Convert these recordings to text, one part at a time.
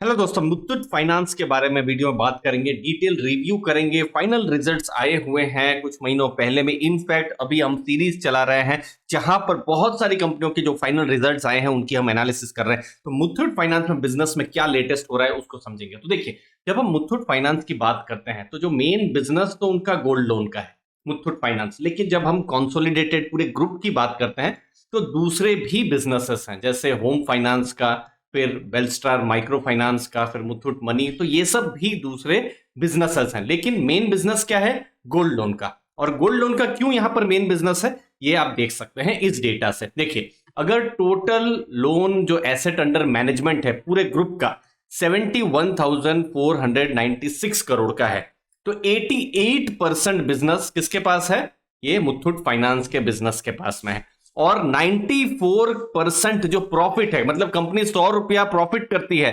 Hello दोस्तों, Muthoot finance के बारे में वीडियो में बात करेंगे, डिटेल रिव्यू करेंगे। फाइनल रिजल्ट्स आए हुए हैं कुछ महीनों पहले में। इनफैक्ट अभी हम सीरीज चला रहे हैं जहां पर बहुत सारी कंपनियों के जो फाइनल रिजल्ट्स आए हैं उनकी हम एनालिसिस कर रहे हैं। तो मुथूट फाइनेंस में बिजनेस में क्या लेटेस्ट हो रहा है उसको समझेंगे। तो देखिए, जब हम मुथूट फाइनेंस की बात करते हैं तो जो मेन बिजनेस तो उनका गोल्ड लोन का है, मुथूट फाइनेंस। लेकिन जब हम कंसोलिडेटेड पूरे ग्रुप की बात करते हैं तो दूसरे भी बिजनेसेस हैं, जैसे होम फाइनेंस का, फिर बेलस्टार माइक्रो फाइनेंस का, फिर मुथूट मनी। तो ये सब भी दूसरे बिजनेसेस हैं, लेकिन मेन बिजनेस क्या है? गोल्ड लोन का। और गोल्ड लोन का क्यों यहां पर मेन बिजनेस है ये आप देख सकते हैं इस डेटा से। देखिए, अगर टोटल लोन जो एसेट अंडर मैनेजमेंट है पूरे ग्रुप का 71,496 करोड़ का है, तो 88% बिजनेस किसके पास है? ये मुथूट फाइनेंस के बिजनेस के पास में है। और 94% जो प्रॉफिट है, मतलब कंपनी 100 रुपया प्रॉफिट करती है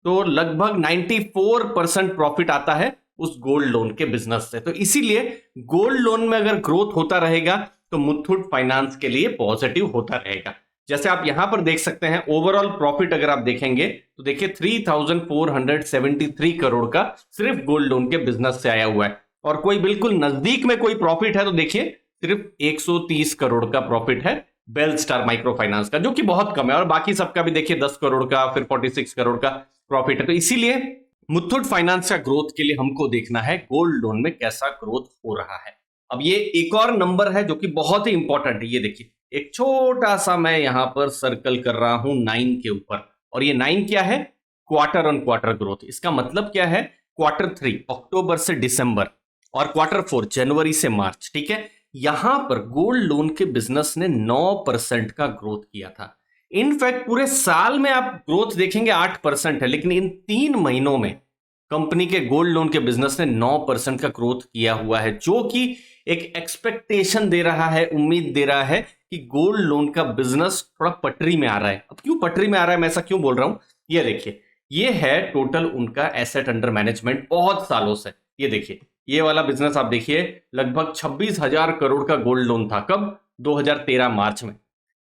तो लगभग 94% प्रॉफिट आता है उस गोल्ड लोन के बिजनेस से। तो इसीलिए गोल्ड लोन में अगर ग्रोथ होता रहेगा तो मुथूट फाइनेंस के लिए पॉजिटिव होता रहेगा। जैसे आप यहां पर देख सकते हैं, ओवरऑल प्रॉफिट अगर आप देखेंगे तो देखिए 3,473 करोड़ का सिर्फ गोल्ड लोन के बिजनेस से आया हुआ है। और कोई बिल्कुल नजदीक में कोई प्रॉफिट है तो देखिए सिर्फ 130 करोड़ का प्रॉफिट है बेलस्टार माइक्रो फाइनेंस का, जो कि बहुत कम है। और बाकी सबका भी देखिए 10 करोड़ का, फिर 46 करोड़ का प्रॉफिट है। तो इसीलिए मुथूट फाइनेंस का ग्रोथ के लिए हमको देखना है गोल्ड लोन में कैसा ग्रोथ हो रहा है। अब ये एक और नंबर है जो कि बहुत ही इंपॉर्टेंट है। ये देखिए, एक छोटा सा मैं यहां पर सर्कल कर रहा हूं 9 के ऊपर, और ये 9 क्या है? Quarter on quarter growth. इसका मतलब क्या है? Q3 अक्टूबर से दिसंबर और Q4 जनवरी से मार्च। ठीक है, यहां पर गोल्ड लोन के बिजनेस ने 9% का ग्रोथ किया था। इनफैक्ट पूरे साल में आप ग्रोथ देखेंगे 8% है, लेकिन इन 3 महीनों में कंपनी के गोल्ड लोन के बिजनेस ने 9% का ग्रोथ किया हुआ है, जो कि एक एक्सपेक्टेशन दे रहा है, उम्मीद दे रहा है कि गोल्ड लोन का बिजनेस थोड़ा पटरी में आ रहा है। अब क्यों पटरी में आ रहा है, मैं ऐसा क्यों बोल रहा हूं? ये देखिए, ये है टोटल उनका एसेट अंडर मैनेजमेंट बहुत सालों से। ये देखिए, ये वाला बिजनेस आप देखिए, लगभग 26,000 करोड़ का गोल्ड लोन था। कब? 2013 मार्च में।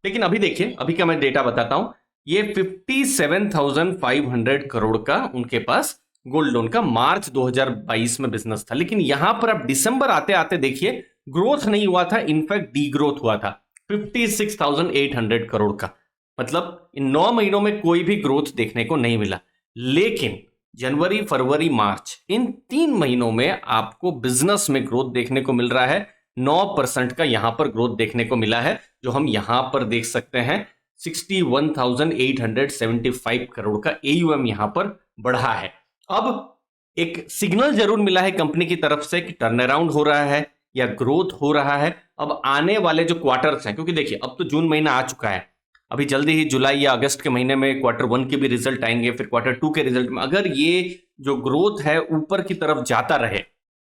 लेकिन अभी देखिए, अभी का मैं डेटा बताता हूं, ये 57,500 करोड़ का उनके पास गोल्ड लोन का मार्च 2022 में बिजनेस था। लेकिन यहां पर अब दिसंबर आते आते देखिए, ग्रोथ नहीं हुआ था, इनफैक्ट डी ग्रोथ हुआ था 56,800 करोड़ का। मतलब इन 9 महीनों में कोई भी ग्रोथ देखने को नहीं मिला। लेकिन जनवरी, फरवरी, मार्च, इन 3 महीनों में आपको बिजनेस में ग्रोथ देखने को मिल रहा है। 9% का यहां पर ग्रोथ देखने को मिला है, जो हम यहां पर देख सकते हैं। 61,875 करोड़ का AUM यहां पर बढ़ा है। अब एक सिग्नल जरूर मिला है कंपनी की तरफ से कि टर्न अराउंड हो रहा है या ग्रोथ हो रहा है। अब आने वाले जो क्वार्टर्स हैं, क्योंकि देखिए अब तो जून महीना आ चुका है, अभी जल्दी ही जुलाई या अगस्त के महीने में Q1 के भी रिजल्ट आएंगे, फिर Q2 के रिजल्ट में अगर ये जो ग्रोथ है ऊपर की तरफ जाता रहे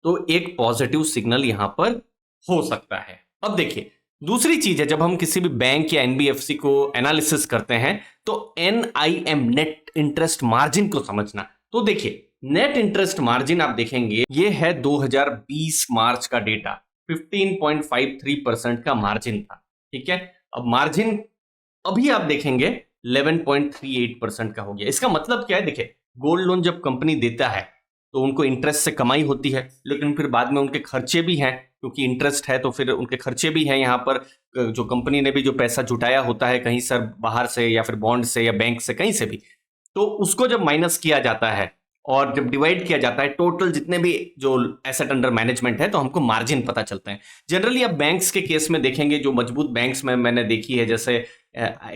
तो एक पॉजिटिव सिग्नल यहां पर हो सकता है। अब देखिए, दूसरी चीज है, जब हम किसी भी बैंक या NBFC को एनालिसिस करते हैं तो NIM, नेट इंटरेस्ट मार्जिन को समझना। तो देखिए, नेट इंटरेस्ट मार्जिन आप देखेंगे, ये है 2020 मार्च का डेटा, 15.53% का मार्जिन था। ठीक है, अब मार्जिन अभी आप देखेंगे 11.38% का हो गया। इसका मतलब क्या है? देखिए, गोल्ड लोन जब कंपनी देता है तो उनको इंटरेस्ट से कमाई होती है, लेकिन फिर बाद में उनके खर्चे भी हैं, क्योंकि इंटरेस्ट है तो फिर उनके खर्चे भी हैं। यहाँ पर जो कंपनी ने भी जो पैसा जुटाया होता है कहीं से बाहर से या फिर बॉन्ड से या बैंक से, कहीं से भी, तो उसको जब माइनस किया जाता है और जब डिवाइड किया जाता है टोटल जितने भी जो एसेट अंडर मैनेजमेंट है, तो हमको मार्जिन पता चलता है। जनरली आप बैंक्स के केस में देखेंगे, जो मजबूत बैंक्स में मैंने देखी है, जैसे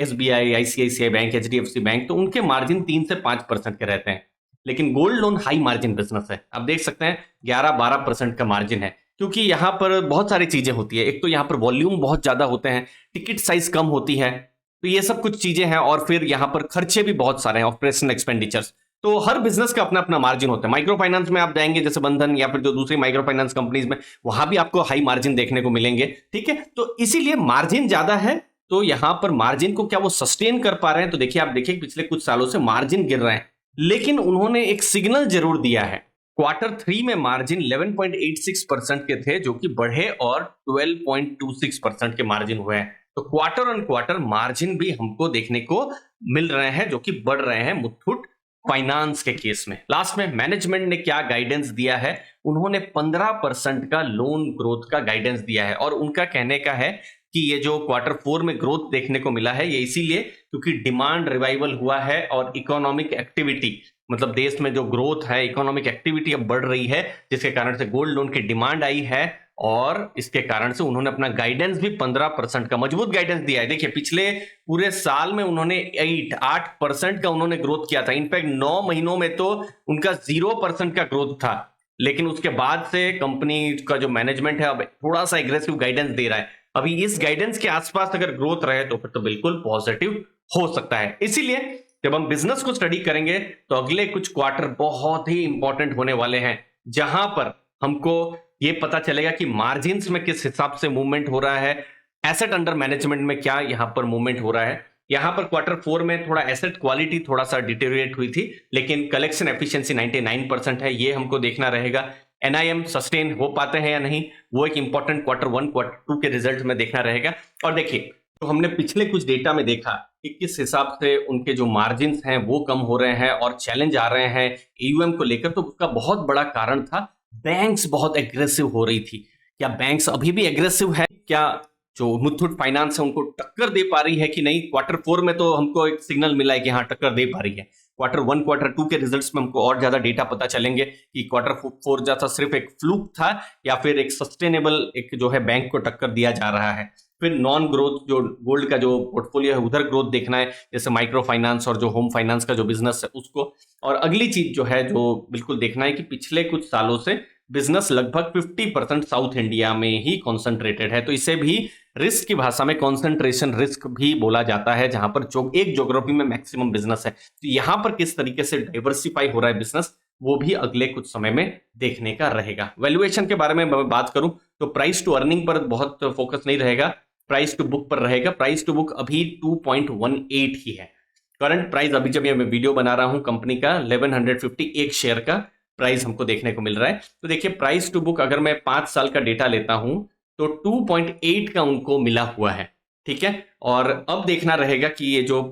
SBI, ICICI bank, HDFC bank, तो उनके मार्जिन 3 से 5% के रहते हैं। लेकिन gold loan high margin business है, आप देख सकते हैं 11-12% का मार्जिन है, क्योंकि यहाँ पर बहुत सारी चीजें होती है। एक तो यहाँ पर वॉल्यूम बहुत ज्यादा होते हैं, टिकट साइज कम होती है, तो ये सब कुछ चीजें हैं। और फिर यहाँ पर खर्चे भी बहुत सारे हैं, ऑपरेशनल एक्सपेंडिचर्स। तो हर बिजनेस का अपना अपना मार्जिन होता है। माइक्रो फाइनेंस में आप जाएंगे जैसे बंधन या फिर जो दूसरी माइक्रो फाइनेंस कंपनीज में, वहां भी आपको हाई मार्जिन देखने को मिलेंगे। ठीक है, तो इसीलिए मार्जिन ज्यादा है। तो यहां पर मार्जिन को क्या वो सस्टेन कर पा रहे हैं? तो देखिए, आप देखिए पिछले कुछ सालों से मार्जिन गिर रहे हैं, लेकिन उन्होंने एक सिग्नल जरूर दिया है। Q3 में मार्जिन 11.86% के थे, जो कि बढ़े और 12.26% के मार्जिन हुए हैं। तो क्वार्टर ऑन क्वार्टर मार्जिन भी हमको देखने को मिल रहे हैं, जो कि बढ़ रहे हैं मुथूट फाइनेंस के केस में लास्ट में मैनेजमेंट ने क्या गाइडेंस दिया है, उन्होंने 15% का लोन ग्रोथ का गाइडेंस दिया है और उनका कहने का है कि ये जो Q4 में ग्रोथ देखने को मिला है ये इसीलिए क्योंकि डिमांड रिवाइवल हुआ है और इकोनॉमिक एक्टिविटी, मतलब देश में जो ग्रोथ है, इकोनॉमिक एक्टिविटी अब बढ़ रही है, जिसके कारण से गोल्ड लोन की डिमांड आई है और इसके कारण से उन्होंने अपना गाइडेंस भी 15% का मजबूत गाइडेंस दिया है। देखिए पिछले पूरे साल में उन्होंने 8% का उन्होंने ग्रोथ किया था। इनफैक्ट 9 महीनों में तो उनका 0% का ग्रोथ था, लेकिन उसके बाद से कंपनी का जो मैनेजमेंट है अब थोड़ा सा एग्रेसिव गाइडेंस दे रहा है। अभी इस गाइडेंस के आसपास अगर ग्रोथ रहे तो फिर तो बिल्कुल पॉजिटिव हो सकता है। इसीलिए जब हम बिजनेस को स्टडी करेंगे तो अगले कुछ क्वार्टर बहुत ही इंपॉर्टेंट होने वाले हैं, जहां पर हमको ये पता चलेगा कि मार्जिन्स में किस हिसाब से मूवमेंट हो रहा है, एसेट अंडर मैनेजमेंट में क्या यहां पर मूवमेंट हो रहा है। यहां पर Q4 में थोड़ा एसेट क्वालिटी थोड़ा सा डिटेरियोरेट हुई थी, लेकिन कलेक्शन एफिशिएंसी 99% है, ये हमको देखना रहेगा। एनआईएम सस्टेन हो पाते हैं या नहीं, वो एक इंपॉर्टेंट Q1 Q2 के रिजल्ट में देखना रहेगा। और देखिए तो हमने पिछले कुछ डेटा में देखा कि किस हिसाब से उनके जो मार्जिन्स हैं वो कम हो रहे हैं और चैलेंज आ रहे हैं एयूएम को लेकर, तो उसका बहुत बड़ा कारण था बैंक्स बहुत एग्रेसिव हो रही थी। क्या बैंक्स अभी भी एग्रेसिव है? क्या जो मुथूट फाइनेंस है उनको टक्कर दे पा रही है कि नहीं? Q4 में तो हमको एक सिग्नल मिला है कि हाँ टक्कर दे पा रही है। Q1 Q2 के रिजल्ट्स में हमको और ज्यादा डेटा पता चलेंगे कि Q4 जैसा सिर्फ एक फ्लूक था या फिर एक सस्टेनेबल एक जो है बैंक को टक्कर दिया जा रहा है। फिर नॉन ग्रोथ जो गोल्ड का जो पोर्टफोलियो है उधर ग्रोथ देखना है, जैसे माइक्रो फाइनेंस और जो होम फाइनेंस का जो बिजनेस है उसको। और अगली चीज जो है जो बिल्कुल देखना है कि पिछले कुछ सालों से बिजनेस लगभग 50% साउथ इंडिया में ही कॉन्सेंट्रेटेड है, तो इसे भी रिस्क की भाषा में कॉन्सेंट्रेशन रिस्क भी बोला जाता है, जहां पर जो एक ज्योग्राफी में मैक्सिमम बिजनेस है। तो यहां पर किस तरीके से डाइवर्सिफाई हो रहा है बिजनेस, वो भी अगले कुछ समय में देखने का रहेगा। वैल्यूएशन के बारे में मैं बात करूं तो प्राइस टू अर्निंग पर बहुत फोकस नहीं रहेगा, प्राइस टू बुक पर रहेगा। प्राइस टू बुक अभी 2.18 ही है। करंट प्राइस अभी जब ये मैं वीडियो बना रहा हूं कंपनी का 1150 एक शेयर का प्राइस हमको देखने को मिल रहा है। तो देखिए प्राइस टू बुक अगर मैं 5 साल का डेटा लेता हूं तो 2.8 का उनको मिला हुआ है, ठीक है। और अब देखना रहेगा कि ये जो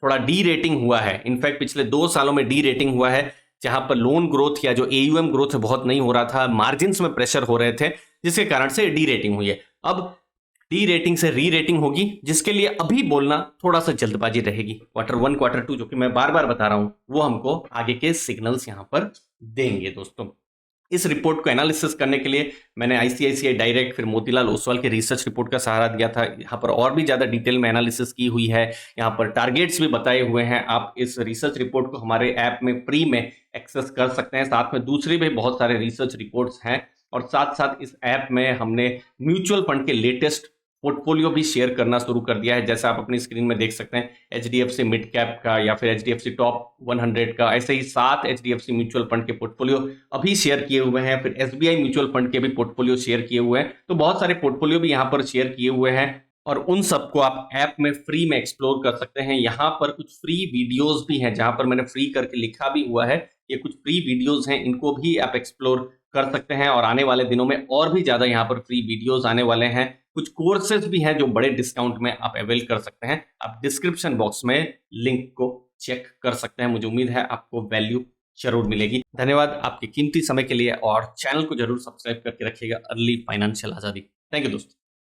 थोड़ा डी रेटिंग हुआ है, इनफैक्ट पिछले 2 सालों में डी रेटिंग हुआ है, जहां पर लोन ग्रोथ या जो एयूएम ग्रोथ बहुत नहीं हो रहा था, मार्जिन्स में प्रेशर हो रहे थे, जिसके कारण से डी रेटिंग हुई है। अब डी रेटिंग से री रेटिंग होगी, जिसके लिए अभी बोलना थोड़ा सा जल्दबाजी रहेगी। Q1 Q2 जो कि मैं बार बार बता रहा हूं वो हमको आगे के सिग्नल्स यहां पर देंगे। दोस्तों इस रिपोर्ट को एनालिसिस करने के लिए मैंने आईसीआईसीआई डायरेक्ट फिर मोतीलाल ओसवाल के रिसर्च रिपोर्ट का सहारा दिया था। यहाँ पर और भी ज्यादा डिटेल में एनालिसिस की हुई है, यहाँ पर टारगेट्स भी बताए हुए हैं। आप इस रिसर्च रिपोर्ट को हमारे ऐप में फ्री में एक्सेस कर सकते हैं। साथ में दूसरी भी बहुत सारे रिसर्च रिपोर्ट्स हैं और साथ साथ इस ऐप में हमने म्यूचुअल फंड के लेटेस्ट पोर्टफोलियो भी शेयर करना शुरू कर दिया है। जैसा आप अपनी स्क्रीन में देख सकते हैं, एचडीएफसी मिड कैप का या फिर एचडीएफसी टॉप 100 का, ऐसे ही 7 एचडीएफसी म्यूचुअल फंड के पोर्टफोलियो अभी शेयर किए हुए हैं। फिर एसबीआई म्यूचुअल फंड के भी पोर्टफोलियो शेयर किए हुए हैं। तो बहुत सारे पोर्टफोलियो भी यहाँ पर शेयर किए हुए हैं और उन सबको आप ऐप में फ्री में एक्सप्लोर कर सकते हैं। यहाँ पर कुछ फ्री वीडियोज भी हैं, जहां पर मैंने फ्री करके लिखा भी हुआ है। ये कुछ फ्री वीडियोज हैं, इनको भी आप एक्सप्लोर कर सकते हैं और आने वाले दिनों में और भी ज्यादा यहाँ पर फ्री वीडियोज आने वाले हैं। कुछ कोर्सेज भी हैं जो बड़े डिस्काउंट में आप अवेल कर सकते हैं। आप डिस्क्रिप्शन बॉक्स में लिंक को चेक कर सकते हैं। मुझे उम्मीद है आपको वैल्यू जरूर मिलेगी। धन्यवाद आपके कीमती समय के लिए और चैनल को जरूर सब्सक्राइब करके रखिएगा अर्ली फाइनेंशियल आजादी। थैंक यू दोस्तों।